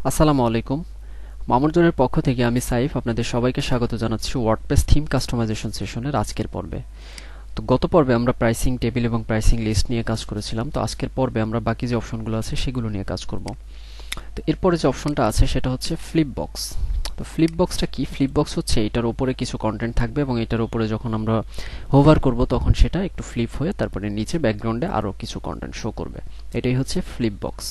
আসসালামু আলাইকুম। মামুনজনের পক্ষ থেকে আমি সাইফ আপনাদের সবাইকে স্বাগত জানাচ্ছি ওয়ার্ডপ্রেস থিম কাস্টমাইজেশন সেশনের আজকের পর্বে। তো গত পর্বে আমরা প্রাইসিং টেবিল এবং প্রাইসিং লিস্ট নিয়ে কাজ করেছিলাম। তো আজকের পর্বে আমরা বাকি যে অপশনগুলো আছে সেগুলো নিয়ে কাজ করব। তো এরপরে যে অপশনটা আছে সেটা হচ্ছে ফ্লিপ বক্স। তো ফ্লিপ বক্সটা কি? ফ্লিপ বক্স হচ্ছে এটার উপরে কিছু কন্টেন্ট থাকবে এবং এটার উপরে যখন আমরা হোভার করব তখন সেটা একটু ফ্লিপ হয়ে তারপরে নিচে ব্যাকগ্রাউন্ডে আরও কিছু কন্টেন্ট শো করবে। এটাই হচ্ছে ফ্লিপ বক্স।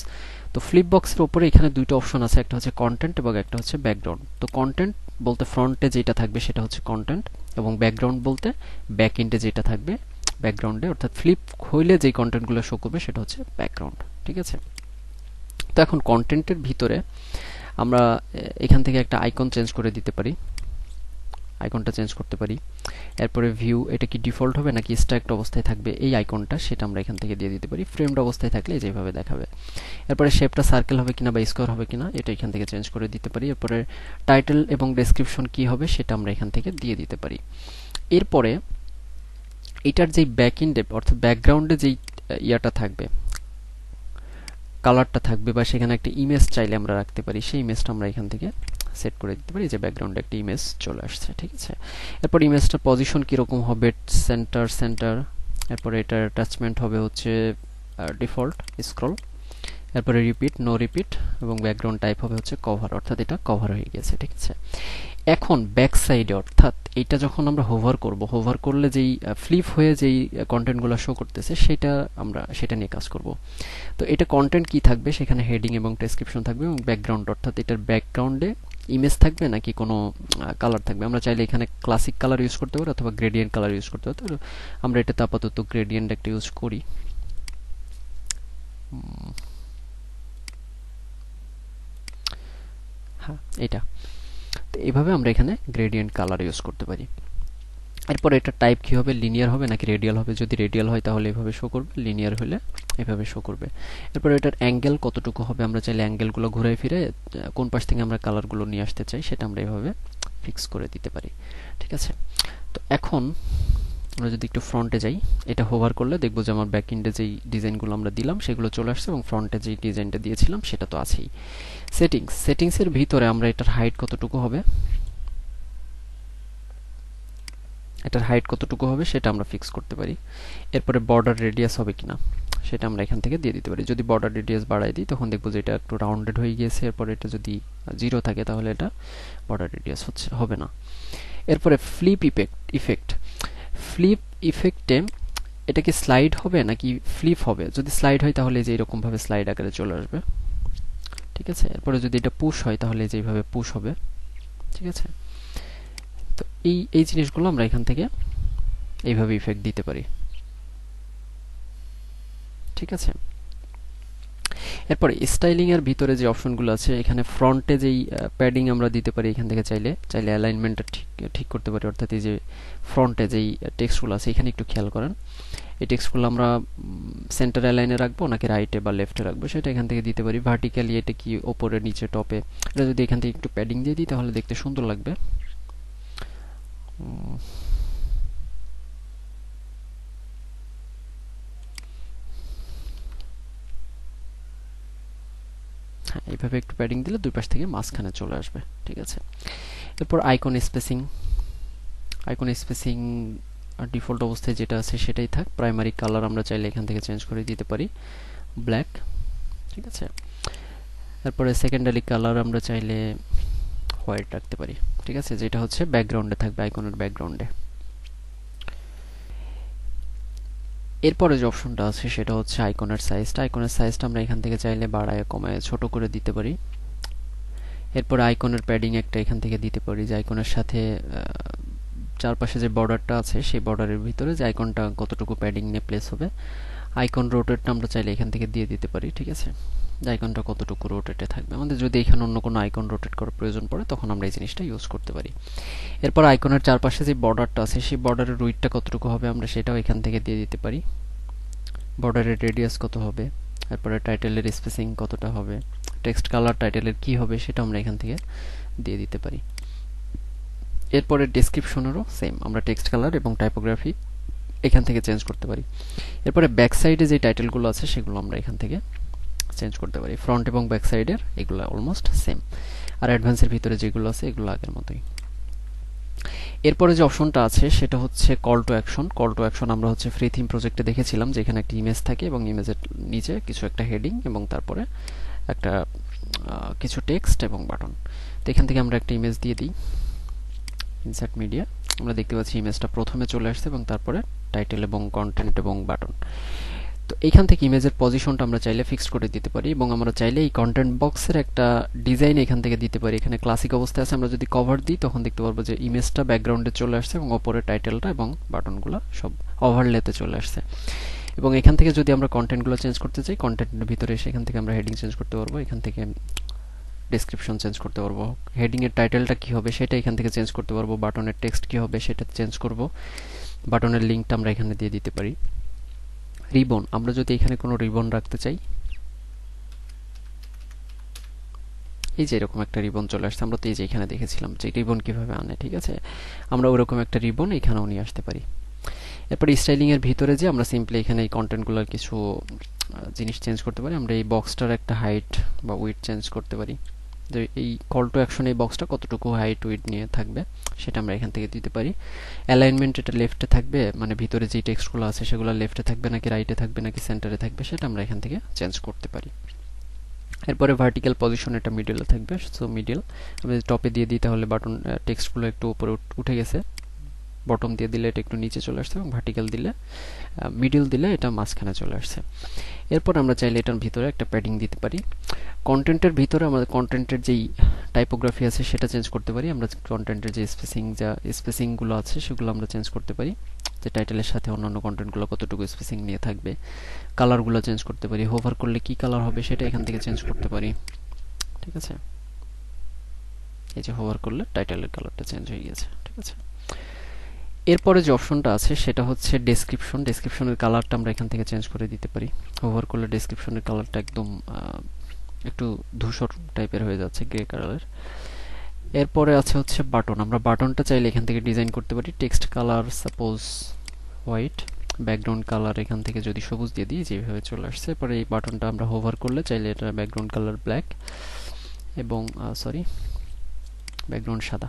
তো ফ্লিপ বক্সের উপরে এখানে দুইটা অপশন আছে, একটা হচ্ছে কন্টেন্ট এবং একটা হচ্ছে ব্যাকগ্রাউন্ড। তো কন্টেন্ট বলতে ফ্রন্টে যেটা থাকবে সেটা হচ্ছে কন্টেন্ট, এবং ব্যাকগ্রাউন্ড বলতে ব্যাক এন্ডে যেটা থাকবে ব্যাকগ্রাউন্ডে, অর্থাৎ ফ্লিপ হইলে যেই কন্টেন্টগুলো শো করবে সেটা হচ্ছে ব্যাকগ্রাউন্ড। ঠিক আছে? তো এখন কন্টেন্টের ভিতরে আমরা এখান থেকে একটা আইকন চেঞ্জ করে দিতে পারি, আইকনটা চেঞ্জ করতে পারি। এরপরে ভিউ, এটা কি ডিফল্ট হবে নাকি স্ট্যাকড অবস্থায় থাকবে এই আইকনটা, সেটা আমরা এখান থেকে দিয়ে দিতে পারি। ফ্রেমড অবস্থায় থাকলে যেভাবে দেখাবে। এরপরে শেপটা সার্কেল হবে কিনা বা স্কোয়ার হবে কিনা এটা এখান থেকে চেঞ্জ করে দিতে পারি। এরপরে টাইটেল এবং ডেসক্রিপশন কি হবে সেটা আমরা এখান থেকে দিয়ে দিতে পারি। এরপরে এটার যেই ব্যাক এন্ডে অর্থাৎ ব্যাকগ্রাউন্ডে যেই ইয়াটা থাকবে, কালারটা থাকবে বা সেখানে একটা ইমেজ চাইলে আমরা রাখতে পারি, সেই ইমেজটা আমরা এখান থেকে সেট করে দিতে পারি যে ব্যাকগ্রাউন্ডে একটা ইমেজ চলে আসছে। ঠিক আছে? এরপর ইমেজটার পজিশন কিরকম হবে, সেন্টার সেন্টার। এরপরে এটার অ্যাটাচমেন্ট হবে হচ্ছে ডিফল্ট স্ক্রল। এরপরে রিপিট, নো রিপিট, এবং ব্যাকগ্রাউন্ড টাইপ হবে হচ্ছে কভার, অর্থাৎ এটা কভার হয়ে গেছে। ঠিক আছে? এখন ব্যাক সাইডে অর্থাৎ এটা যখন আমরা হোভার করব, হোভার করলে যেই ফ্লিপ হয়ে যেই কন্টেন্টগুলো শো করতেছে সেটা নিয়ে কাজ করব। তো এটা কন্টেন্ট কি থাকবে, সেখানে হেডিং এবং ডেসক্রিপশন থাকবে, এবং ব্যাকগ্রাউন্ড অর্থাৎ এটার ব্যাকগ্রাউন্ডে ইমেজ থাকবে নাকি কোনো কালার থাকবে। আমরা চাইলে এখানে ক্লাসিক কালার ইউজ করতে পারি অথবা গ্রেডিয়েন্ট কালার ইউজ করতে পারি। তো আমরা এটাতে আপাতত গ্রেডিয়েন্ট একটা ইউজ করি। হ্যাঁ, এটা। তো এইভাবে আমরা এখানে গ্রেডিয়েন্ট কালার ইউজ করতে পারি। এরপর এটা টাইপ কি হবে, লিনিয়ার হবে নাকি রেডিয়াল হবে। যদি রেডিয়াল হয় তাহলে এভাবে শো করবে, লিনিয়ার হলে এভাবে শো করবে। এরপর এটার অ্যাঙ্গেল কতটুকু হবে, আমরা চাইলে অ্যাঙ্গেলগুলো ঘুরে ফিরে কোন পাশ থেকে আমরা কালারগুলো নিয়ে আসতে চাই সেটা আমরা এভাবে ফিক্স করে দিতে পারি। ঠিক আছে? তো এখন আমরা যদি একটু ফ্রন্টে যাই, এটা হোভার করলে দেখবো যে আমার ব্যাক এন্ডে যেই ডিজাইনগুলো আমরা দিলাম সেগুলো চলে আসছে, এবং ফ্রন্টে যেই ডিজাইনটা দিয়েছিলাম সেটা তো আছেই। সেটিংসের ভিতরে আমরা এটার হাইট কতটুকু হবে, সেটা আমরা ফিক্স করতে পারি। এরপরে বর্ডার রেডিয়াস হবে কিনা সেটা আমরা এখান থেকে দিয়ে দিতে পারি। যদি বর্ডার রেডিয়াস বাড়াই দিই তখন দেখবো যে এটা একটু রাউন্ডেড হয়ে গিয়েছে। এরপরে এটা যদি 0 থাকে তাহলে এটা বর্ডার রেডিয়াস হবে না। এরপরে ফ্লিপ ইফেক্টে এটা কি স্লাইড হবে নাকি ফ্লিপ হবে। যদি স্লাইড হয় তাহলে যে এরকম ভাবে স্লাইড আকারে চলে আসবে। ঠিক আছে? এরপরে যদি এটা পুশ হয় তাহলে যেভাবে পুশ হবে। ঠিক আছে? তো এই জিনিসগুলো আমরা এখান থেকে এইভাবে ইফেক্ট দিতে পারি। ঠিক আছে? এরপরে স্টাইলিং এর ভিতরে যে অপশনগুলো আছে, এখানে ফ্রন্টে যেই প্যাডিং আমরা দিতে পারি, এখান থেকে চাইলে অ্যালাইনমেন্টটা ঠিক করতে পারি। অর্থাৎ এই যে ফ্রন্টে যেই টেক্সটগুলো আছে এখানে একটু খেয়াল করেন, এই টেক্সটগুলো আমরা সেন্টার অ্যালাইনে রাখবো নাকি রাইটে বা লেফটে রাখবো সেটা এখান থেকে দিতে পারি। ভার্টিক্যালি এটা কি ওপরে নিচে টপে, এটা যদি এখান থেকে একটু প্যাডিং দিয়ে দিই তাহলে দেখতে সুন্দর লাগবে। হ্যাঁ, এইভাবে একটু প্যাডিং দিলে দুই পাশ থেকে মাঝখানে চলে আসবে। ঠিক আছে? এরপর আইকন স্পেসিং ডিফল্ট অবস্থায় যেটা আছে সেটাই থাক। প্রাইমারি কালার আমরা চাইলে এখান থেকে চেঞ্জ করে দিতে পারি ব্ল্যাক। ঠিক আছে? তারপরে সেকেন্ডারি কালার আমরা চাইলে হোয়াইট রাখতে পারি। ঠিক আছে? যেটা হচ্ছে ব্যাকগ্রাউন্ডে থাকবে, আইকনের ব্যাকগ্রাউন্ডে। এরপরে যে অপশনটা আছে সেটা হচ্ছে আইকনের সাইজটা আমরা এখান থেকে চাইলে বাড়ায় কমায় ছোট করে দিতে পারি। এরপর আইকনের প্যাডিং একটা এখান থেকে দিতে পারি, যে আইকনের সাথে চারপাশে যে বর্ডারটা আছে সেই বর্ডারের ভিতরে যে আইকনটা কতটুকু প্যাডিং নিয়ে প্লেস হবে। আইকন রোটেটটা আমরা চাইলে এখান থেকে দিয়ে দিতে পারি। ঠিক আছে? যে আইকনটা কতটুকু রোটেটে থাকবে। আমাদের যদি এখানে অন্য কোনো আইকন রোটেট করার প্রয়োজন পড়ে তখন আমরা এই জিনিসটা ইউজ করতে পারি। এরপর আইকনের চারপাশে যে বর্ডারটা আছে সেই বর্ডারের উইডথটা কতটুকু হবে আমরা সেটাও এখান থেকে দিয়ে দিতে পারি। বর্ডারের রেডিয়াস কত হবে, তারপরে টাইটেলের স্পেসিং কতটা হবে, টেক্সট কালার টাইটেলের কি হবে সেটা আমরা এখান থেকে দিয়ে দিতে পারি। এরপরে ডেসক্রিপশনেরও সেম, আমরা টেক্সট কালার এবং টাইপোগ্রাফি এখান থেকে চেঞ্জ করতে পারি। এরপরে ব্যাক সাইডে যে টাইটেলগুলো আছে সেগুলো আমরা এখান থেকে চেঞ্জ করতে পারি। ফ্রন্ট এবং ব্যাক সাইডের এগুলো অলমোস্ট সেম, আর অ্যাডভান্সের ভিতরে যেগুলো আছে এগুলো আগের মতোই। এরপরে যে অপশনটা আছে সেটা হচ্ছে call to action. Call to action আমরা হচ্ছে ফ্রি থিম প্রজেক্টে দেখেছিলাম, যেখানে একটা ইমেজ থাকে এবং ইমেজের নিচে কিছু একটা হেডিং এবং তারপরে একটা কিছু টেক্সট এবং বাটন। তো এখান থেকে আমরা একটা ইমেজ দিয়ে দিই, ইনসার্ট মিডিয়া। আমরা দেখতে পাচ্ছি ইমেজটা প্রথমে চলে আসছে এবং তারপরে টাইটেল এবং কন্টেন্ট এবং বাটন। তো এইখান থেকে ইমেজের পজিশনটা আমরা চাইলে ফিক্সড করে দিতে পারি এবং আমরা চাইলে এই কন্টেন্ট বক্সের একটা ডিজাইন এখান থেকে দিতে পারি। এখানে ক্লাসিক অবস্থায় আছে, আমরা যদি কভার দিই তখন দেখতে পারবো যে ইমেজটা ব্যাকগ্রাউন্ডে চলে আসছে এবং ওপরে টাইটেলটা এবং বাটনগুলো সব ওভারলেতে চলে আসছে। এবং এখান থেকে যদি আমরা কন্টেন্টগুলো চেঞ্জ করতে চাই, কন্টেন্টের ভিতরে এসে এখান থেকে আমরা হেডিং চেঞ্জ করতে পারবো, এখান থেকে ডেসক্রিপশন চেঞ্জ করতে পারবো, হেডিং এর টাইটেলটা কি হবে সেটা এখান থেকে চেঞ্জ করতে পারবো, বাটনের টেক্সট কি হবে সেটা চেঞ্জ করব, বাটনের লিঙ্কটা আমরা এখানে দিয়ে দিতে পারি। রিবন, আমরা যদি এখানে কোনো রিবন রাখতে চাই, এই যে এরকম একটা রিবন চলে আসছে, আমরা তো এই যে এখানে দেখেছিলাম যে রিবন কিভাবে আনে, ঠিক আছে, আমরা ওরকম একটা রিবন এখানেও নিয়ে আসতে পারি। এরপর স্টাইলিং এর ভিতরে যে আমরা সিম্পলি এখানে এই কন্টেন্টগুলোর কিছু জিনিস চেঞ্জ করতে পারি। আমরা এই বক্সটার একটা হাইট বা উইডথ চেঞ্জ করতে পারি, যে এই কল টু অ্যাকশন এই বক্সটা কতটুকু হাইট উইডথ নিয়ে থাকবে সেটা আমরা এখান থেকে দিতে পারি। অ্যালাইনমেন্ট এটা লেফটে থাকবে, মানে ভিতরে যে টেক্সটগুলো আছে সেগুলো লেফটে থাকবে নাকি রাইটে থাকবে নাকি সেন্টারে থাকবে সেটা আমরা এখান থেকে চেঞ্জ করতে পারি। এরপরে ভার্টিক্যাল পজিশন এটা মিডলে থাকবে, সো মিডল আমি টপে দিয়ে দিই তাহলে বাটন টেক্সটগুলো একটু উপরে উঠে গেছে, বটম দিয়ে দিলে এটা একটু নিচে চলে আসছে এবং ভার্টিক্যাল দিলে মিডল দিলে এটা মাঝখানে চলে আসছে। এরপর আমরা চাইলে এটার ভিতরে একটা প্যাডিং দিতে পারি। কন্টেন্টের ভিতরে আমাদের কন্টেন্টের যেই টাইপোগ্রাফি আছে সেটা চেঞ্জ করতে পারি। আমরা কন্টেন্টের যে স্পেসিংগুলো আছে সেগুলো আমরা চেঞ্জ করতে পারি, যে টাইটেলের সাথে অন্যান্য কন্টেন্টগুলো কতটুকু স্পেসিং নিয়ে থাকবে। কালারগুলো চেঞ্জ করতে পারি, হোভার করলে কি কালার হবে সেটা এখান থেকে চেঞ্জ করতে পারি, ঠিক আছে। এই যে হোভার করলে টাইটেলের কালারটা চেঞ্জ হয়ে গেছে, ঠিক আছে। এরপরে যে অপশনটা আছে সেটা হচ্ছে ডেসক্রিপশন। ডেসক্রিপশনের কালারটা আমরা এখান থেকে চেঞ্জ করে দিতে পারি। হোভার করলে ডেসক্রিপশনের কালারটা একদম একটু ধূসর টাইপের হয়ে যাচ্ছে, গ্রে কালারের। এরপরে আছে হচ্ছে বাটন। আমরা বাটনটা চাইলে এখান থেকে ডিজাইন করতে পারি। Text colour suppose white, background colour এখান থেকে যদি সবুজ দিয়ে দিই যেভাবে চলে আসছে। এরপরে এই বাটনটা আমরা হোভার করলে চাইলে এটা ব্যাকগ্রাউন্ড কালার ব্ল্যাক এবং ব্যাকগ্রাউন্ড সাদা।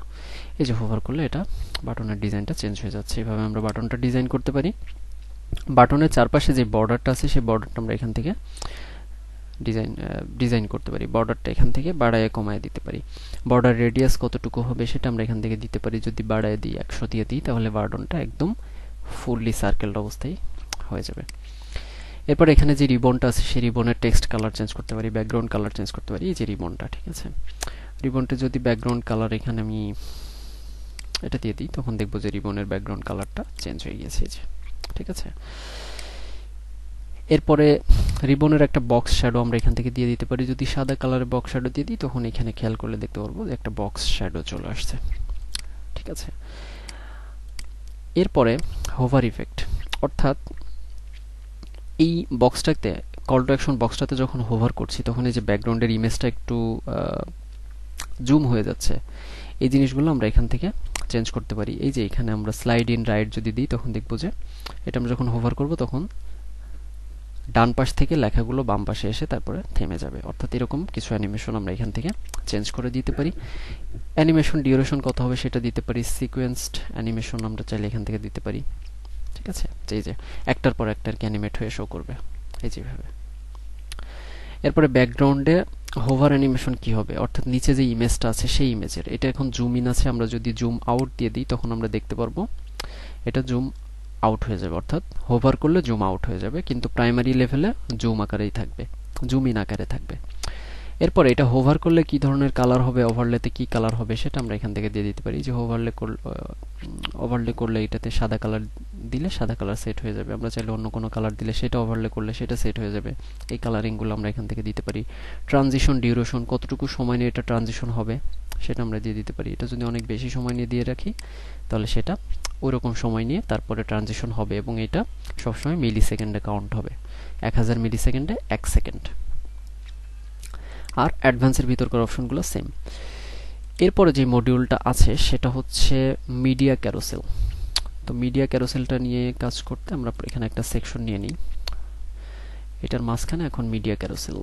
এই যে হোভার করলে এটা বাটনের ডিজাইনটা চেঞ্জ হয়ে যাচ্ছে। এইভাবে আমরা বাটনটা ডিজাইন করতে পারি। বাটনের চারপাশে যে বর্ডারটা আছে সেই বর্ডারটা আমরা এখান থেকে ডিজাইন করতে পারি। বর্ডারটা এখান থেকে বাড়ায় কমায় দিতে পারি। বর্ডার রেডিয়াস কতটুকু হবে সেটা আমরা এখান থেকে দিতে পারি। যদি বাড়ায় দিই 100 দিয়ে দিই তাহলে বাটনটা একদম ফুললি সার্কেলড অবস্থায় হয়ে যাবে। এরপর এখানে যে রিবনটা আছে সেই রিবনের টেক্সট কালার চেঞ্জ করতে পারি, ব্যাকগ্রাউন্ড কালার চেঞ্জ করতে পারি। এই যে রিবনটা, ঠিক আছে, রিবনটা যদি ব্যাকগ্রাউন্ড কালার এখানে আমি এটা দিয়ে দিই তখন দেখবো যে রিবনের ব্যাকগ্রাউন্ড কালারটা চেঞ্জ হয়ে গেছে, ঠিক আছে। এরপরে রিবনের একটা বক্স শ্যাডো আমরা এখান থেকে দিয়ে দিতে পারি। যদি সাদা কালারের বক্স শ্যাডো দিয়ে দিই তখন এখানে খেয়াল করলে দেখতে পারবো যে একটা বক্স শ্যাডো চলে আসছে, ঠিক আছে। এরপরে হোভার ইফেক্ট, অর্থাৎ এই বক্সটাতে কল টু অ্যাকশন বক্সটাতে যখন হোভার করছি তখন এই যে ব্যাকগ্রাউন্ডের ইমেজটা একটু জুম হয়ে যাচ্ছে, এই জিনিসগুলো আমরা এখান থেকে চেঞ্জ করতে পারি। এই যে এখানে আমরা স্লাইড ইন রাইট যদি দিই তখন দেখবো যে এটা আমরা যখন হোভার করব তখন ডান পাশ থেকে লেখাগুলো বাম পাশে এসে তারপরে থেমে যাবে। অর্থাৎ এরকম কিছু অ্যানিমেশন আমরা এখান থেকে চেঞ্জ করে দিতে পারি। অ্যানিমেশন ডিউরেশন কত হবে সেটা দিতে পারি। সিকোয়েন্সড অ্যানিমেশন আমরা চাইলে এখান থেকে দিতে পারি, ঠিক আছে। এই যে একটার পর একটা কি অ্যানিমেট হয়ে শো করবে, এই যেভাবে। এরপরে ব্যাকগ্রাউন্ডে হোভার অ্যানিমেশন কি হবে, অর্থাৎ নিচে যে ইমেজটা আছে সেই ইমেজের, এটা এখন জুম ইন আছে, আমরা যদি জুম আউট দিয়ে দিই তখন আমরা দেখতে পারবো এটা জুম আউট হয়ে যাবে, অর্থাৎ হোভার করলে জুম আউট হয়ে যাবে, কিন্তু প্রাইমারি লেভেলে জুম আকারেই থাকবে, জুম ইন আকারে থাকবে। এরপর এটা হোভার করলে কি ধরনের কালার হবে, ওভারলেতে কি কালার হবে সেটা আমরা এখান থেকে দিয়ে দিতে পারি। যে ওভারলে করলে এটাতে সাদা কালার দিলে সাদা কালার সেট হয়ে যাবে, আমরা চাইলে অন্য কোনো কালার দিলে সেটা ওভারলে করলে সেটা সেট হয়ে যাবে। এই কালারিংগুলো আমরা এখান থেকে দিতে পারি। ট্রানজিশন ডিউরেশন, কতটুকু সময় নিয়ে এটা ট্রানজিশন হবে সেটা আমরা দিয়ে দিতে পারি। এটা যদি অনেক বেশি সময় নিয়ে দিয়ে রাখি তাহলে সেটা ওইরকম সময় নিয়ে তারপরে ট্রানজিশন হবে এবং এটা সবসময় মিলি সেকেন্ডে কাউন্ট হবে, 1000 মিলি সেকেন্ডে 1 সেকেন্ড। আর অ্যাডভান্সের ভিতরকার অপশনগুলো সেম। এরপরে যে মডিউলটা আছে সেটা হচ্ছে মিডিয়া ক্যারোসেল। তো মিডিয়া ক্যারোসেলটা নিয়ে কাজ করতে আমরা এখানে একটা সেকশন নিয়ে নিই। এটার মাঝখানে এখন মিডিয়া ক্যারোসেল।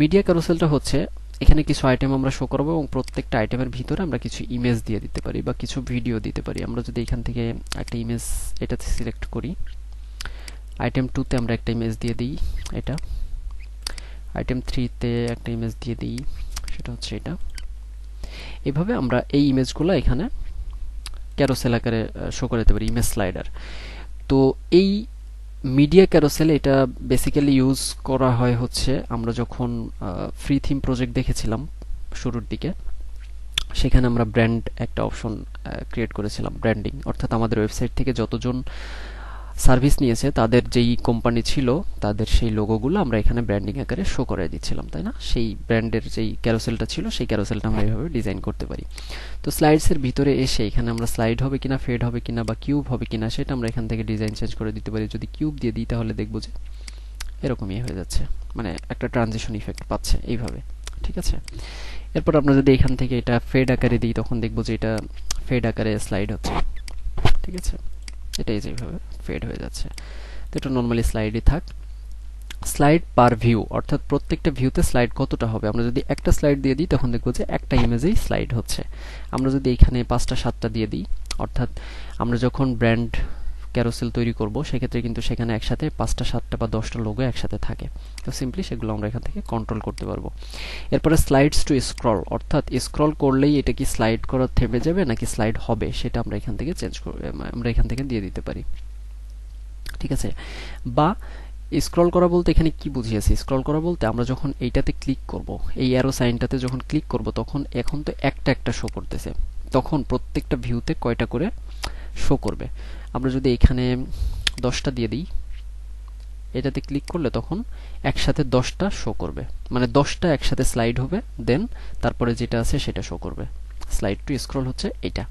মিডিয়া ক্যারোসেলটা হচ্ছে এখানে কিছু আইটেম আমরা শো করব এবং প্রত্যেকটা আইটেমের ভিতরে আমরা কিছু ইমেজ দিয়ে দিতে পারি বা কিছু ভিডিও দিতে পারি। আমরা যদি এখান থেকে একটা ইমেজ এটাতে সিলেক্ট করি, আইটেম 2 তে আমরা একটা ইমেজ দিয়ে দিই, এটা আইটেম 3 তে একটা ইমেজ দিয়ে দিই, সেটা হচ্ছে এটা। এভাবে আমরা এই ইমেজগুলো এখানে ক্যারোসেল আকারে শো করে দিতে পারি, ইমেজ স্লাইডার। তো এই মিডিয়া ক্যারোসেল এটা বেসিক্যালি ইউজ করা হয় হচ্ছে আমরা যখন ফ্রি থিম প্রজেক্ট দেখেছিলাম শুরুর দিকে, সেখানে আমরা ব্র্যান্ড একটা অপশন ক্রিয়েট করেছিলাম, ব্র্যান্ডিং, অর্থাৎ আমাদের ওয়েবসাইট থেকে যতজন সার্ভিস নিয়েছে তাদের যেই কোম্পানি ছিল তাদের সেই লোগোগুলো আমরা এখানে ব্র্যান্ডিং আকারে শো করে দিচ্ছিলাম, তাই না? সেই ব্র্যান্ডের যেই ক্যারোসেলটা ছিল সেই ক্যারোসেলটা আমরা এইভাবে ডিজাইন করতে পারি। তো স্লাইডসের ভিতরে এসে এখানে আমরা স্লাইড হবে কিনা, ফেড হবে কিনা বা কিউব হবে কিনা সেটা আমরা এখান থেকে ডিজাইন চেঞ্জ করে দিতে পারি। যদি কিউব দিয়ে দিই তাহলে দেখবো যে এরকমই হয়ে যাচ্ছে, মানে একটা ট্রানজিশন ইফেক্ট পাচ্ছে এইভাবে, ঠিক আছে? এরপর আমরা যদি এখান থেকে এটা ফেড আকারে দিই তখন দেখবো যে এটা ফেড আকারে স্লাইড হচ্ছে, ঠিক আছে? এটাই যেভাবে ফেড হয়ে যাচ্ছে। তো এটা নর্মালি স্লাইডই থাক। স্লাইড পার ভিউ, অর্থাৎ প্রত্যেকটা ভিউতে স্লাইড কতটা হবে। আমরা যদি একটা স্লাইড দিয়ে দিই তখন দেখবো যে একটা ইমেজেই স্লাইড হচ্ছে। আমরা যদি এখানে 5টা 7টা দিয়ে দিই, অর্থাৎ আমরা যখন ব্র্যান্ড ক্যারোসেল তৈরি করব সেক্ষেত্রে কিন্তু সেখানে একসাথে 5টা 7টা বা 10টা লোগো একসাথে থাকে। তো সিম্পলি সেগুলো আমরা এখান থেকে কন্ট্রোল করতে পারবো। এরপরে স্লাইডস টু স্ক্রল, অর্থাৎ স্ক্রল করলেই এটা কি স্লাইড করা থেমে যাবে নাকি স্লাইড হবে সেটা আমরা এখান থেকে আমরা এখান থেকে দিয়ে দিতে পারি, ঠিক আছে? বা স্ক্রল করা বলতে এখানে কি বুঝিয়েছি? স্ক্রল করা বলতে আমরা যখন এইটাতে ক্লিক করব, এই অ্যারো সাইনটাতে যখন ক্লিক করব তখন এখন তো একটা একটা শো করতেছে, তখন প্রত্যেকটা ভিউতে কয়টা করে শো করবে। আমরা যদি এখানে 10টা দিয়ে দিই, এটাতে ক্লিক করলে তখন একসাথে 10টা শো করবে, মানে 10টা একসাথে স্লাইড হবে, দেন তারপরে যেটা আছে সেটা শো করবে। স্লাইড টু স্ক্রল হচ্ছে এটা।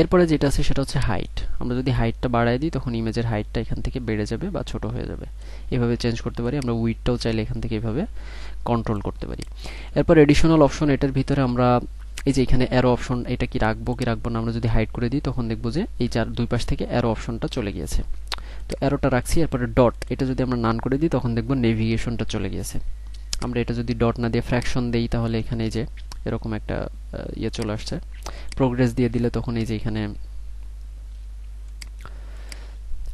এরপরে যেটা আছে সেটা হচ্ছে হাইট। আমরা যদি হাইটটা বাড়ায় দিই তখন ইমেজের হাইটটা এখান থেকে বেড়ে যাবে বা ছোট হয়ে যাবে, এভাবে চেঞ্জ করতে পারি। আমরা উইডটাও চাইলে এখান থেকে এভাবে কন্ট্রোল করতে পারি। এরপর এডিশনাল অপশন, এটার ভিতরে আমরা এই যে এখানে অ্যারো অপশন, এটা কি রাখবো কি রাখবো না, আমরা যদি হাইড করে দিই তখন দেখবো যে এই দুই পাশ থেকে অ্যারো অপশনটা চলে গিয়েছে। তো অ্যারোটা রাখছি। এরপরে ডট, এটা যদি আমরা নান করে দিই তখন দেখবো নেভিগেশনটা চলে গিয়েছে। আমরা এটা যদি ডট না দিয়ে ফ্র্যাকশন দেই তাহলে এখানে এই যে এরকম একটা ইয়ে চলে আসছে। প্রোগ্রেস দিয়ে দিলে তখন এই যে এখানে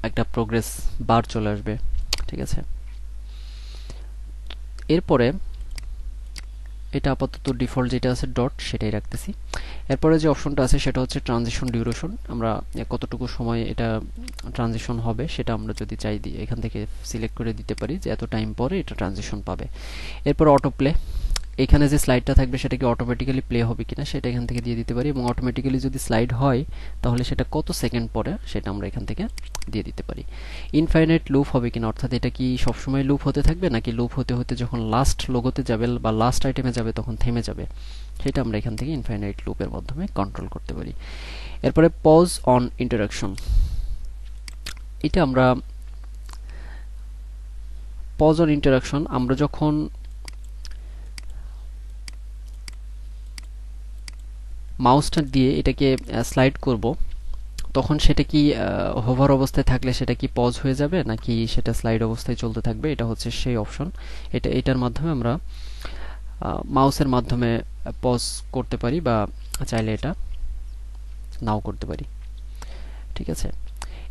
একটা প্রোগ্রেস বার চলে আসবে, ঠিক আছে? এরপরে এটা আপাতত ডিফল্ট যেটা আছে ডট সেটাই রাখতেছি। এরপরে যে অপশনটা আছে সেটা হচ্ছে ট্রানজিশন ডিউরেশন। আমরা কতটুকু সময় এটা ট্রানজিশন হবে সেটা আমরা যদি চাই দিয়ে এখান থেকে সিলেক্ট করে দিতে পারি যে এত টাইম পরে এটা ট্রানজিশন পাবে। এরপর অটো প্লে, এখানে যে স্লাইডটা থাকবে সেটা কি অটোমেটিক্যালি প্লে হবে কিনা সেটা এখান থেকে দিয়ে দিতে পারি, এবং অটোমেটিক্যালি যদি স্লাইড হয় তাহলে সেটা কত সেকেন্ড পরে সেটা আমরা এখান থেকে দিয়ে দিতে পারি। ইনফাইনাইট লুপ হবে কিনা, অর্থাৎ এটা কি সবসময় লুপ হতে থাকবে নাকি লুপ হতে হতে যখন লাস্ট লোগোতে যাবে বা লাস্ট আইটেমে যাবে তখন থেমে যাবে, সেটা আমরা এখান থেকে ইনফাইনাইট লুপের মাধ্যমে কন্ট্রোল করতে পারি। এরপরে পজ অন ইন্টারাকশন, এটা আমরা পজ অন ইন্টারাকশন আমরা যখন মাউসটা দিয়ে এটাকে স্লাইড করব তখন সেটা কি হোভার অবস্থায় থাকলে সেটা কি পজ হয়ে যাবে নাকি সেটা স্লাইড অবস্থায় চলতে থাকবে, এটা হচ্ছে সেই অপশন। এটার মাধ্যমে আমরা মাউসের মাধ্যমে পজ করতে পারি বা চাইলে এটা নাও করতে পারি, ঠিক আছে?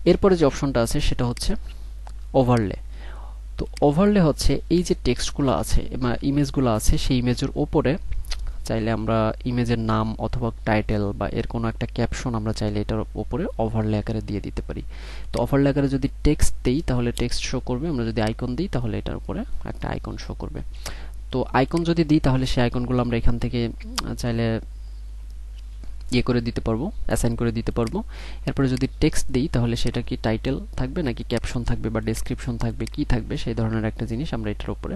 এরপরে যে অপশনটা আছে সেটা হচ্ছে ওভারলে। তো ওভারলে হচ্ছে এই যে টেক্সটগুলো আছে বা ইমেজগুলো আছে সেই ইমেজের ওপরে চাইলে আমরা ইমেজের নাম অথবা টাইটেল বা এর কোনো একটা ক্যাপশন আমরা চাইলে এটার উপরে ওভারলে আকারে দিয়ে দিতে পারি। তো ওভারলে আকারে যদি টেক্সট দেই তাহলে টেক্সট শো করবে, আমরা যদি আইকন দিই তাহলে এটার উপরে একটা আইকন শো করবে। তো আইকন যদি দিই তাহলে সেই আইকনগুলো আমরা এখান থেকে চাইলে ইয়ে করে দিতে পারবো, অ্যাসাইন করে দিতে পারবো। এরপরে যদি টেক্সট দিই তাহলে সেটা কি টাইটেল থাকবে নাকি ক্যাপশন থাকবে বা ডেসক্রিপশন থাকবে, কি থাকবে সেই ধরনের একটা জিনিস আমরা এটার উপরে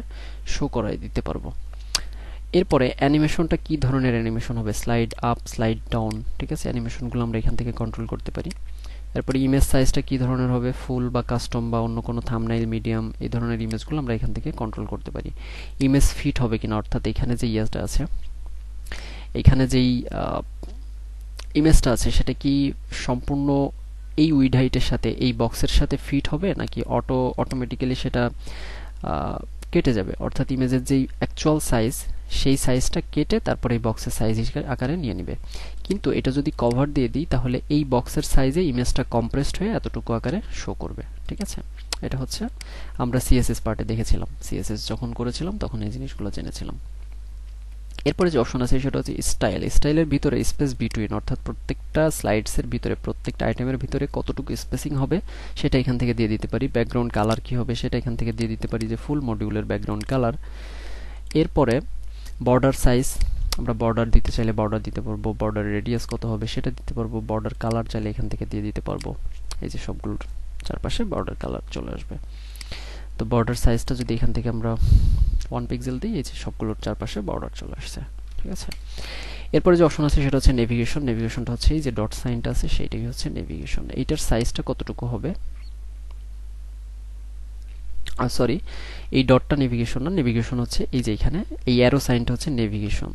শো করাই দিতে পারবো। এরপরে অ্যানিমেশনটা কি ধরনের অ্যানিমেশন হবে, স্লাইড আপ, স্লাইড ডাউন, ঠিক আছে? অ্যানিমেশনগুলো আমরা এখান থেকে কন্ট্রোল করতে পারি। এরপরে ইমেজ সাইজটা কি ধরনের হবে, ফুল বা কাস্টম বা অন্য কোনো থাম্বনেইল, মিডিয়াম, এই ধরনের ইমেজগুলো আমরা এখান থেকে কন্ট্রোল করতে পারি। ইমেজ ফিট হবে কিনা, অর্থাৎ এখানে যে ইমেজটা আছে, এখানে যেই ইমেজটা আছে সেটা কি সম্পূর্ণ এই উইড হাইটের সাথে এই বক্সের সাথে ফিট হবে নাকি অটোমেটিক্যালি সেটা কেটে যাবে, অর্থাৎ ইমেজের যেই অ্যাকচুয়াল সাইজ সেই সাইজটা কেটে তারপরে এই বক্সের সাইজ আকারে নিয়ে নেবে। কিন্তু এটা যদি কভার দিয়ে দিই তাহলে এই বক্সের সাইজে ইমেজটা কম্প্রেসড হয়ে এতটুকু আকারে শো করবে। ঠিক আছে, এটা হচ্ছে আমরা সিএসএস পার্টে দেখেছিলাম, সিএসএস যখন করেছিলাম তখন এই জিনিসগুলো জেনেছিলাম। এরপরে যে অপশন আছে সেটা হচ্ছে স্টাইল। স্টাইলের ভিতরে স্পেস বিটুইন, অর্থাৎ প্রত্যেকটা স্লাইডসের ভিতরে প্রত্যেকটা আইটেমের ভিতরে কতটুকু স্পেসিং হবে সেটা এখান থেকে দিয়ে দিতে পারি। ব্যাকগ্রাউন্ড কালার কি হবে সেটা এখান থেকে দিয়ে দিতে পারি, যে ফুল মডিউলের ব্যাকগ্রাউন্ড কালার। এরপরে বর্ডার সাইজ, আমরা বর্ডার দিতে চাইলে বর্ডার দিতে পারবো, বর্ডার রেডিয়াস কত হবে সেটা দিতে পারবো, বর্ডার কালার চাইলে এখান থেকে দিয়ে দিতে পারবো। এই যে সবগুলোর চারপাশে বর্ডার কালার চলে আসবে। তো বর্ডার সাইজটা যদি এখান থেকে আমরা 1 পিক্সেল দিই, এই যে সবগুলোর চারপাশে বর্ডার চলে আসছে। ঠিক আছে, এরপরে যে অপশন আছে সেটা হচ্ছে নেভিগেশন। নেভিগেশনটা হচ্ছে এই যে ডট সাইনটা আছে সেইটাই হচ্ছে নেভিগেশন। এইটার সাইজটা কতটুকু হবে, সরি এই ডটটা নেভিগেশন না, নেভিগেশন হচ্ছে এই যে এখানে এই অ্যারো সাইনটা হচ্ছে নেভিগেশন।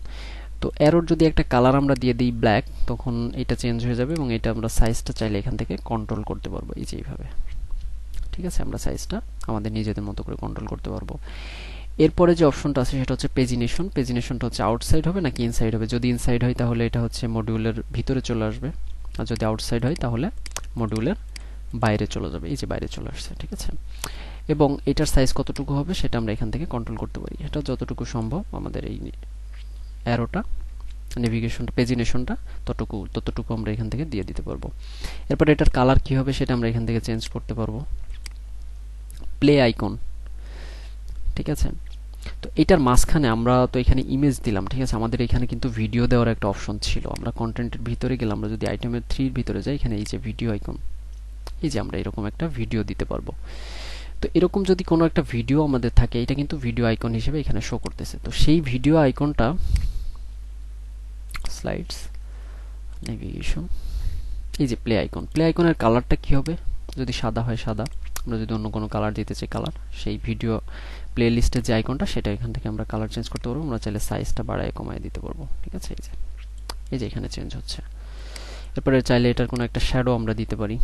তো অ্যারোর যদি একটা কালার আমরা দিয়ে দিই ব্ল্যাক, তখন এটা চেঞ্জ হয়ে যাবে এবং এটা আমরা সাইজটা চাইলে এখান থেকে কন্ট্রোল করতে পারবো এই যে এইভাবে। ঠিক আছে, আমরা সাইজটা আমাদের নিজেদের মতো করে কন্ট্রোল করতে পারবো। এরপরে যে অপশনটা আছে সেটা হচ্ছে পেজিনেশন। পেজিনেশনটা হচ্ছে আউটসাইড হবে নাকি ইনসাইড হবে। যদি ইনসাইড হয় তাহলে এটা হচ্ছে মডিউলের ভিতরে চলে আসবে, আর যদি আউটসাইড হয় তাহলে মডিউলের বাইরে চলে যাবে। এই যে বাইরে চলে আসছে। ঠিক আছে, এবং এটার সাইজ কতটুকু হবে সেটা আমরা এখান থেকে কন্ট্রোল করতে পারি। এটা যতটুকু সম্ভব আমাদের এই অ্যারোটা নেভিগেশনটা পেজিনেশনটা ততটুকু আমরা এখান থেকে দিয়ে দিতে পারবো। এরপর এটার কালার কি হবে সেটা আমরা এখান থেকে চেঞ্জ করতে পারবো। প্লে আইকন, ঠিক আছে, তো এটার মাঝখানে আমরা তো এখানে ইমেজ দিলাম। ঠিক আছে, আমাদের এখানে কিন্তু ভিডিও দেওয়ার একটা অপশন ছিল। আমরা কন্টেন্টের ভিতরে গেলাম, আমরা যদি আইটেমের 3 ভিতরে যাই, এখানে এই যে ভিডিও আইকন, এই যে আমরা এরকম একটা ভিডিও দিতে পারবো। তো এরকম যদি কোনো একটা ভিডিও আমাদের থাকে, এটা কিন্তু ভিডিও আইকন হিসেবে এখানে শো করতেছে। তো সেই ভিডিও আইকনটা স্লাইডস নেভিগেশন, এই যে প্লে আইকন, প্লে আইকনের কালারটা কি হবে, যদি সাদা হয় সাদা, আমরা যদি অন্য কোনো কালার দিতে চাই কালার, সেই ভিডিও প্লে লিস্টের যে আইকনটা সেটা এখান থেকে আমরা কালার চেঞ্জ করতে পারবো। আমরা চাইলে সাইজটা বাড়ায় কমায় দিতে পারবো। ঠিক আছে, এই যে এখানে চেঞ্জ হচ্ছে। এরপরে চাইলে এটার কোনো একটা শ্যাডো আমরা দিতে পারি।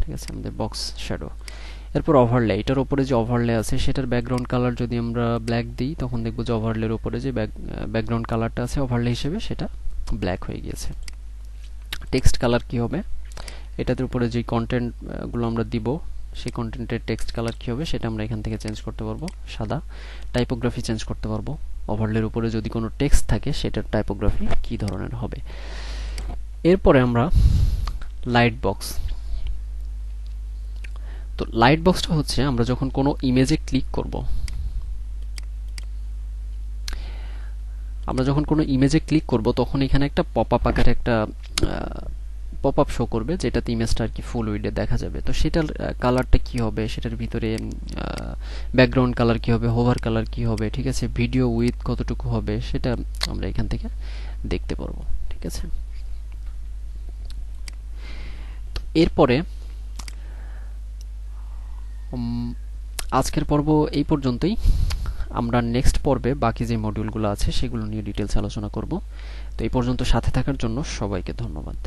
ঠিক আছে, আমাদের বক্স শ্যাডো। এরপর ওভারলে, এটার উপরে যে ওভারলে আছে সেটার ব্যাকগ্রাউন্ড কালার যদি আমরা ব্ল্যাক দিই, তখন দেখবো যে ওভারলের উপরে যে ব্যাকগ্রাউন্ড কালারটা আছে ওভারলে হিসেবে সেটা ব্ল্যাক হয়ে গিয়েছে। টেক্সট কালার কি হবে, এটার উপরে যে কন্টেন্ট গুলো আমরা দিব সেই কন্টেন্টের টেক্সট কালার কি হবে সেটা আমরা এখান থেকে চেঞ্জ করতে পারবো, সাদা। টাইপোগ্রাফি চেঞ্জ করতে পারবো, ওভারলের উপরে যদি কোনো টেক্সট থাকে সেটার টাইপোগ্রাফি কি ধরনের হবে। এরপরে আমরা লাইট বক্স। তো লাইট বক্সটা হচ্ছে আমরা যখন কোনো ইমেজে ক্লিক করব, তখন এখানে একটা পপআপ আকারে একটা পপআপ শো করবে, যেটাতে ইমেজটা আর কি ফুল উইডে দেখা যাবে। তো সেটার কালারটা কি হবে, সেটার ভিতরে ব্যাকগ্রাউন্ড কালার কি হবে, হোভার কালার কি হবে, ঠিক আছে, ভিডিও উইথ কতটুকু হবে সেটা আমরা এখান থেকে দেখতে পারবো। ঠিক আছে, এরপরে আজকের পর্ব এই পর্যন্তই। আমরা নেক্সট পর্বে বাকি যে মডিউলগুলো আছে সেগুলো নিয়ে ডিটেলস আলোচনা করব। তো এই পর্যন্ত সাথে থাকার জন্য সবাইকে ধন্যবাদ।